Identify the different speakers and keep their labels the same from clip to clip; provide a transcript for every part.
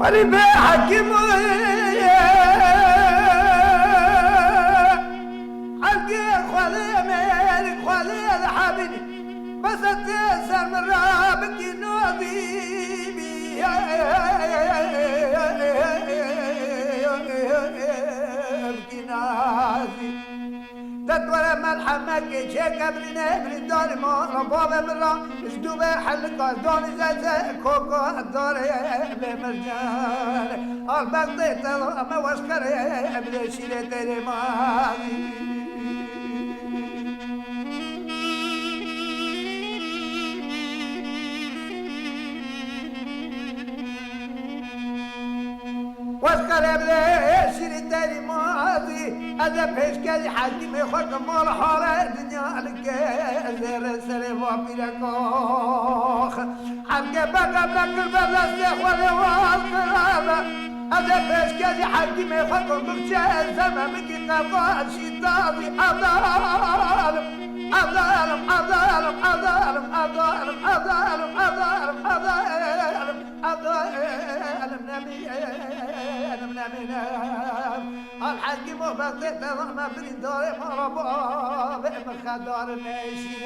Speaker 1: ولی به حکیم حقی خواله میری خواله حبیبی بس تسر من را بکی نوزیبی بکی نازی تدور ملحمك شيك ابرنا ابن دار ما رباب مرا اشدوب حلق دوني زي كوكو الدار بمرجان البغضي ما واشكر ابن شيلة تري ماضي واشكر ابن شيلة تري ماضي هذا بيشكالي حاكم يخرج مال حارة الدنيا لك زر سلم وبيلكوخ حمك بقى بلك البلد ولا والقرابة هذا بيشكالي حاكم يخرج بكشة زمان مكي قبال شيطاني أظالم أظالم أظالم أظالم أظالم أظالم أظالم أظالم أظالم نبي الحاكم وبطيت ما في الدار مربوع بمخدار الناشي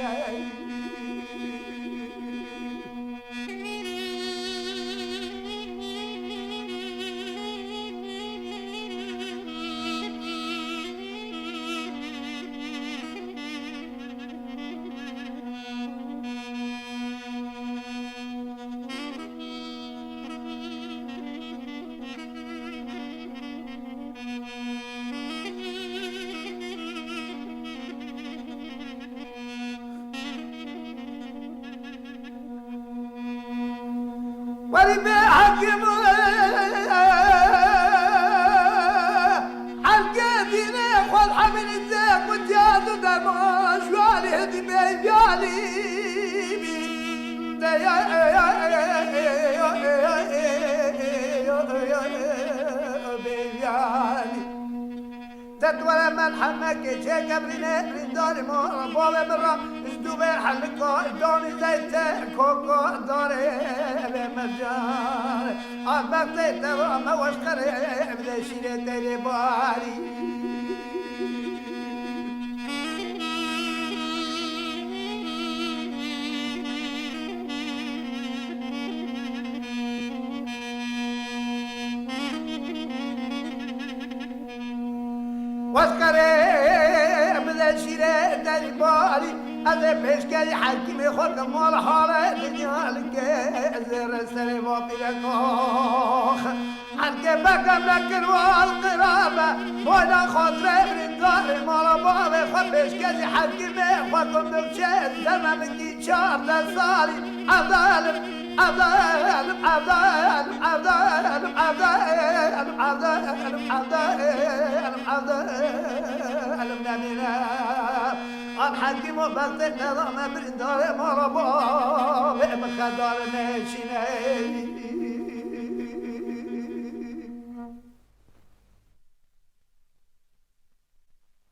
Speaker 1: ولي بحكم حلقاتنا اخوان حمل الزاق وجاد دماش والي هدي بيالي تدور ملحمك شيك ابرنا ابن داري مو بابا مرا اشدوب حلقو دوني زيت كوكو داري بمجال البغضي ما واشكر ابن شيلة تري باري واشكر ابن شيلة تري باري هذا بيشكالي حاكم يخرج مال حارة الدنيا لك زر السلم وبيلكوخ عنك بقى ملكن والقرابة ولا خاطر ابن الدار مال بابا خد بيشكالي حاكم يخرج بكشة زمان مكي شار لصاري أظالم أظالم أظالم أظالم أظالم أظالم أظالم أظالم نبينا الحاكم وبطلت نظام بالدار مربوع بمخدر ناشي